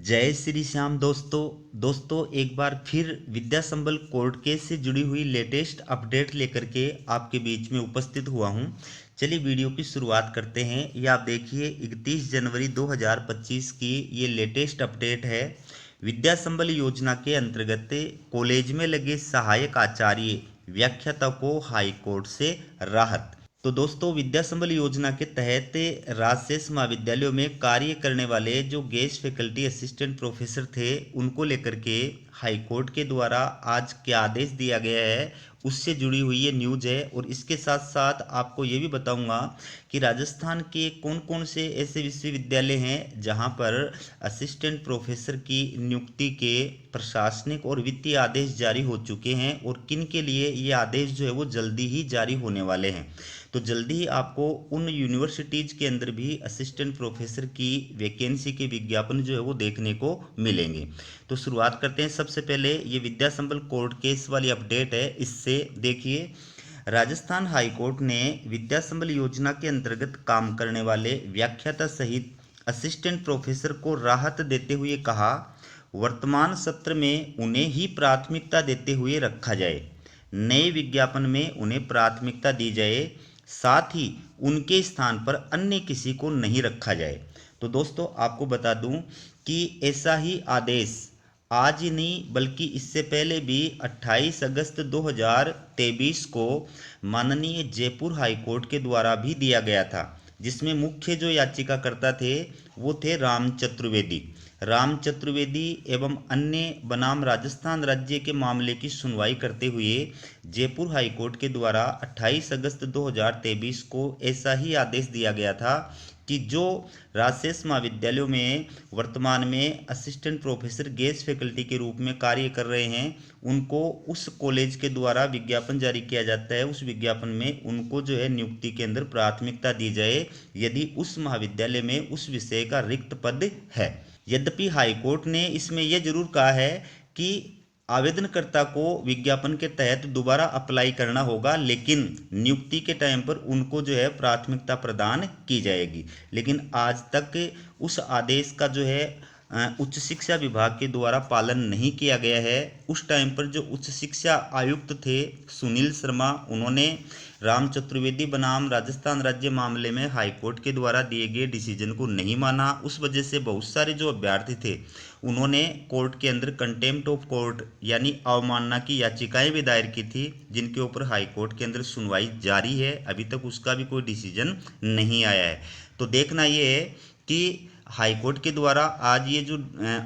जय श्री श्याम दोस्तों एक बार फिर विद्या संबल कोर्ट केस से जुड़ी हुई लेटेस्ट अपडेट लेकर के आपके बीच में उपस्थित हुआ हूं। चलिए वीडियो की शुरुआत करते हैं। ये आप देखिए 31 जनवरी 2025 की ये लेटेस्ट अपडेट है। विद्या संबल योजना के अंतर्गत कॉलेज में लगे सहायक आचार्य व्याख्याता को हाई कोर्ट से राहत। तो दोस्तों विद्या संबल योजना के तहत राजशेष महाविद्यालयों में कार्य करने वाले जो गेस्ट फैकल्टी असिस्टेंट प्रोफेसर थे उनको लेकर के हाई कोर्ट के द्वारा आज क्या आदेश दिया गया है उससे जुड़ी हुई ये न्यूज़ है। और इसके साथ साथ आपको ये भी बताऊंगा कि राजस्थान के कौन कौन से ऐसे विश्वविद्यालय हैं जहां पर असिस्टेंट प्रोफेसर की नियुक्ति के प्रशासनिक और वित्तीय आदेश जारी हो चुके हैं और किन के लिए ये आदेश जो है वो जल्दी ही जारी होने वाले हैं। तो जल्दी ही आपको उन यूनिवर्सिटीज़ के अंदर भी असिस्टेंट प्रोफेसर की वैकेंसी के विज्ञापन जो है वो देखने को मिलेंगे। तो शुरुआत करते हैं। सबसे पहले ये विद्या संबल कोर्ट केस वाली अपडेट है, इससे देखिए राजस्थान हाई कोर्ट ने विद्या संबल योजना के अंतर्गत काम करने वाले व्याख्याता सहित असिस्टेंट प्रोफेसर को राहत देते हुए कहा, वर्तमान सत्र में उन्हें ही प्राथमिकता देते हुए रखा जाए। नए विज्ञापन में उन्हें प्राथमिकता दी जाए, साथ ही उनके स्थान पर अन्य किसी को नहीं रखा जाए। तो दोस्तों आपको बता दूं कि ऐसा ही आदेश आज ही नहीं बल्कि इससे पहले भी 28 अगस्त 2023 को माननीय जयपुर हाई कोर्ट के द्वारा भी दिया गया था, जिसमें मुख्य जो याचिकाकर्ता थे वो थे राम चतुर्वेदी एवं अन्य बनाम राजस्थान राज्य के मामले की सुनवाई करते हुए जयपुर हाई कोर्ट के द्वारा 28 अगस्त 2023 को ऐसा ही आदेश दिया गया था कि जो राजशेष महाविद्यालयों में वर्तमान में असिस्टेंट प्रोफेसर गेस्ट फैकल्टी के रूप में कार्य कर रहे हैं उनको उस कॉलेज के द्वारा विज्ञापन जारी किया जाता है। उस विज्ञापन में उनको जो है नियुक्ति के अंदर प्राथमिकता दी जाए यदि उस महाविद्यालय में उस विषय का रिक्त पद है। यद्यपि हाईकोर्ट ने इसमें यह जरूर कहा है कि आवेदनकर्ता को विज्ञापन के तहत दोबारा अप्लाई करना होगा, लेकिन नियुक्ति के टाइम पर उनको जो है प्राथमिकता प्रदान की जाएगी। लेकिन आज तक उस आदेश का जो है उच्च शिक्षा विभाग के द्वारा पालन नहीं किया गया है। उस टाइम पर जो उच्च शिक्षा आयुक्त थे सुनील शर्मा, उन्होंने राम चतुर्वेदी बनाम राजस्थान राज्य मामले में हाईकोर्ट के द्वारा दिए गए डिसीजन को नहीं माना। उस वजह से बहुत सारे जो अभ्यर्थी थे उन्होंने कोर्ट के अंदर कंटेम्प्ट ऑफ कोर्ट यानी अवमानना की याचिकाएं भी दायर की थी, जिनके ऊपर हाईकोर्ट के अंदर सुनवाई जारी है। अभी तक उसका भी कोई डिसीजन नहीं आया है। तो देखना ये है कि हाईकोर्ट के द्वारा आज ये जो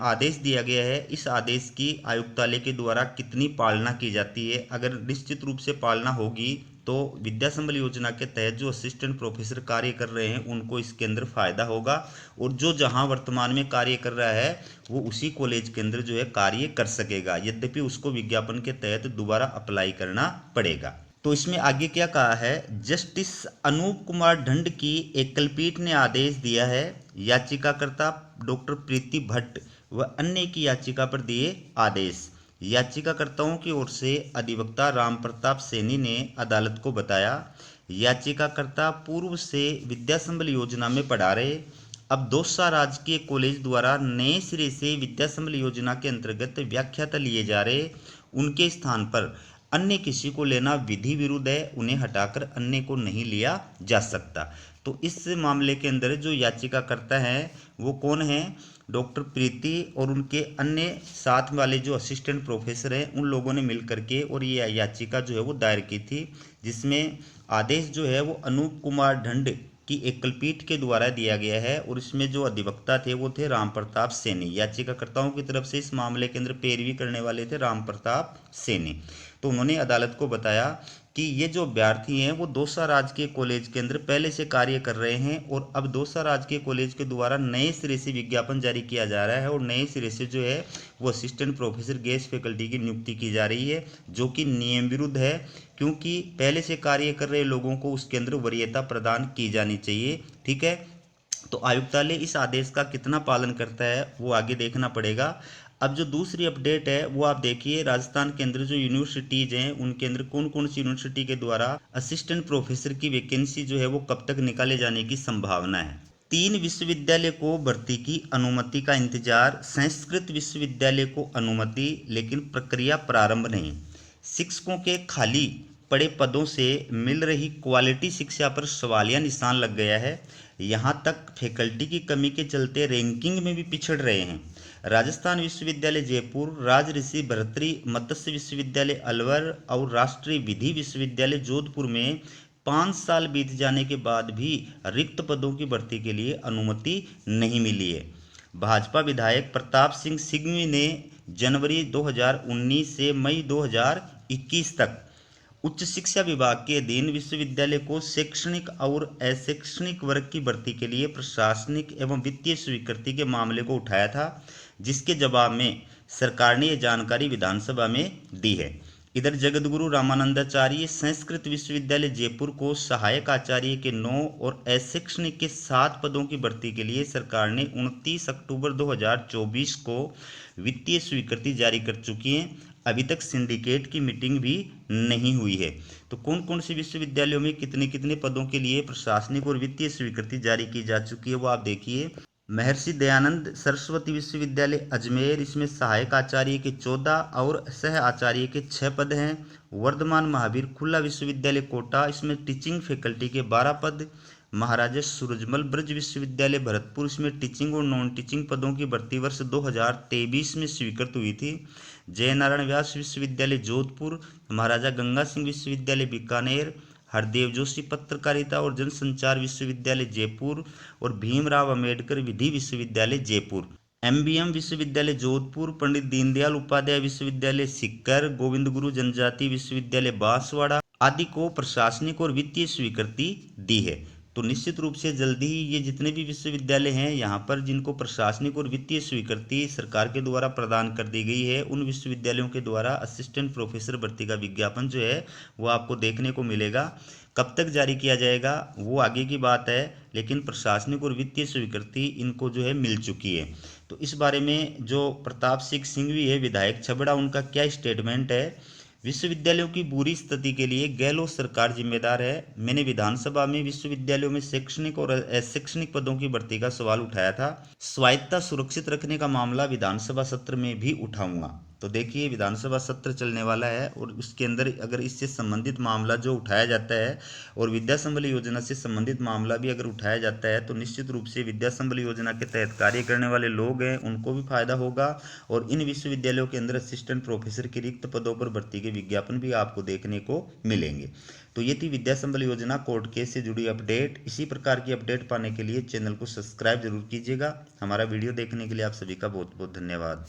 आदेश दिया गया है इस आदेश की आयुक्तालय के द्वारा कितनी पालना की जाती है। अगर निश्चित रूप से पालना होगी तो विद्या संबल योजना के तहत जो असिस्टेंट प्रोफेसर कार्य कर रहे हैं उनको इसके अंदर फायदा होगा, और जो जहां वर्तमान में कार्य कर रहा है वो उसी कॉलेज के अंदर जो है कार्य कर सकेगा, यद्यपि उसको विज्ञापन के तहत दोबारा अप्लाई करना पड़ेगा। तो इसमें आगे क्या कहा है, जस्टिस अनूप कुमार ढंड की एकलपीठ ने आदेश दिया है, याचिकाकर्ता डॉक्टर प्रीति भट्ट व अन्य की याचिका पर दिए आदेश। याचिकाकर्ताओं की ओर से अधिवक्ता राम प्रताप सैनी ने अदालत को बताया, याचिकाकर्ता पूर्व से विद्या संबल योजना में पढ़ा रहे, अब दौसा राजकीय कॉलेज द्वारा नए सिरे से विद्या संबल योजना के अंतर्गत व्याख्याता लिए जा रहे, उनके स्थान पर अन्य किसी को लेना विधि विरुद्ध है, उन्हें हटाकर अन्य को नहीं लिया जा सकता। तो इस मामले के अंदर जो याचिकाकर्ता हैं वो कौन हैं, डॉक्टर प्रीति और उनके अन्य साथ वाले जो असिस्टेंट प्रोफेसर हैं उन लोगों ने मिल करके और ये याचिका जो है वो दायर की थी, जिसमें आदेश जो है वो अनूप कुमार ढंड की एकलपीठ के द्वारा दिया गया है। और इसमें जो अधिवक्ता थे वो थे राम प्रताप सैनी। याचिकाकर्ताओं की तरफ से इस मामले के अंदर पैरवी करने वाले थे राम प्रताप सैनी। तो उन्होंने अदालत को बताया कि ये जो अभ्यर्थी हैं वो दौसा राजकीय कॉलेज के अंदर पहले से कार्य कर रहे हैं और अब दौसा राजकीय कॉलेज के द्वारा नए सिरे से विज्ञापन जारी किया जा रहा है और नए सिरे से जो है वो असिस्टेंट प्रोफेसर गेस्ट फैकल्टी की नियुक्ति की जा रही है, जो कि नियम विरुद्ध है, क्योंकि पहले से कार्य कर रहे लोगों को उसके अंदर वरीयता प्रदान की जानी चाहिए। ठीक है, तो आयुक्तालय इस आदेश का कितना पालन करता है वो आगे देखना पड़ेगा। अब जो दूसरी अपडेट है वो आप देखिए, राजस्थान के अंदर जो यूनिवर्सिटीज़ हैं उनके अंदर कौन कौन सी यूनिवर्सिटी के द्वारा असिस्टेंट प्रोफेसर की वैकेंसी जो है वो कब तक निकाले जाने की संभावना है। 3 विश्वविद्यालय को भर्ती की अनुमति का इंतजार, संस्कृत विश्वविद्यालय को अनुमति लेकिन प्रक्रिया प्रारंभ नहीं। शिक्षकों के खाली पड़े पदों से मिल रही क्वालिटी शिक्षा पर सवालिया निशान लग गया है। यहाँ तक फैकल्टी की कमी के चलते रैंकिंग में भी पिछड़ रहे हैं। राजस्थान विश्वविद्यालय जयपुर, राजऋषि भर्तृ मत्स्य विश्वविद्यालय अलवर और राष्ट्रीय विधि विश्वविद्यालय जोधपुर में 5 साल बीत जाने के बाद भी रिक्त पदों की भर्ती के लिए अनुमति नहीं मिली है। भाजपा विधायक प्रताप सिंह सिंघवी ने जनवरी 2019 से मई 2021 तक उच्च शिक्षा विभाग के अधीन विश्वविद्यालय को शैक्षणिक और अशैक्षणिक वर्ग की भर्ती के लिए प्रशासनिक एवं वित्तीय स्वीकृति के मामले को उठाया था, जिसके जवाब में सरकार ने यह जानकारी विधानसभा में दी है। इधर जगतगुरु रामानंदाचार्य संस्कृत विश्वविद्यालय जयपुर को सहायक आचार्य के 9 और अशैक्षणिक के 7 पदों की भर्ती के लिए सरकार ने 29 अक्टूबर 2024 को वित्तीय स्वीकृति जारी कर चुकी है। अभी तक सिंडिकेट की मीटिंग भी नहीं हुई है। तो कौन कौन से विश्वविद्यालयों में कितने कितने पदों के लिए प्रशासनिक और वित्तीय स्वीकृति जारी की जा चुकी है वो आप देखिए। महर्षि दयानंद सरस्वती विश्वविद्यालय अजमेर, इसमें सहायक आचार्य के 14 और सह आचार्य के 6 पद हैं। वर्धमान महावीर खुला विश्वविद्यालय कोटा, इसमें टीचिंग फैकल्टी के 12 पद। महाराजा सूरजमल ब्रज विश्वविद्यालय भरतपुर, इसमें टीचिंग और नॉन टीचिंग पदों की भर्ती वर्ष 2023 में स्वीकृत हुई थी। जयनारायण व्यास विश्वविद्यालय जोधपुर, महाराजा गंगा सिंह विश्वविद्यालय बीकानेर, हरदेव जोशी पत्रकारिता और जनसंचार विश्वविद्यालय जयपुर और भीमराव अंबेडकर विधि विश्वविद्यालय जयपुर। एमबीएम विश्वविद्यालय जोधपुर, पंडित दीनदयाल उपाध्याय विश्वविद्यालय सीकर, गोविंद गुरु जनजाति विश्वविद्यालय बांसवाड़ा आदि को प्रशासनिक और वित्तीय स्वीकृति दी है। तो निश्चित रूप से जल्दी ही ये जितने भी विश्वविद्यालय हैं यहाँ पर जिनको प्रशासनिक और वित्तीय स्वीकृति सरकार के द्वारा प्रदान कर दी गई है, उन विश्वविद्यालयों के द्वारा असिस्टेंट प्रोफेसर भर्ती का विज्ञापन जो है वो आपको देखने को मिलेगा। कब तक जारी किया जाएगा वो आगे की बात है, लेकिन प्रशासनिक और वित्तीय स्वीकृति इनको जो है मिल चुकी है। तो इस बारे में जो प्रताप सिंह सिंघवी है विधायक छबड़ा, उनका क्या स्टेटमेंट है। विश्वविद्यालयों की बुरी स्थिति के लिए गहलोत सरकार जिम्मेदार है। मैंने विधानसभा में विश्वविद्यालयों में शैक्षणिक और अशैक्षणिक पदों की भर्ती का सवाल उठाया था। स्वायत्तता सुरक्षित रखने का मामला विधानसभा सत्र में भी उठाऊंगा। तो देखिए विधानसभा सत्र चलने वाला है और उसके अंदर अगर इससे संबंधित मामला जो उठाया जाता है और विद्या संबल योजना से संबंधित मामला भी अगर उठाया जाता है तो निश्चित रूप से विद्या संबल योजना के तहत कार्य करने वाले लोग हैं उनको भी फायदा होगा और इन विश्वविद्यालयों के अंदर असिस्टेंट प्रोफेसर के रिक्त पदों पर भर्ती के विज्ञापन भी आपको देखने को मिलेंगे। तो ये थी विद्या संबल योजना कोर्ट केस से जुड़ी अपडेट। इसी प्रकार की अपडेट पाने के लिए चैनल को सब्सक्राइब जरूर कीजिएगा। हमारा वीडियो देखने के लिए आप सभी का बहुत बहुत धन्यवाद।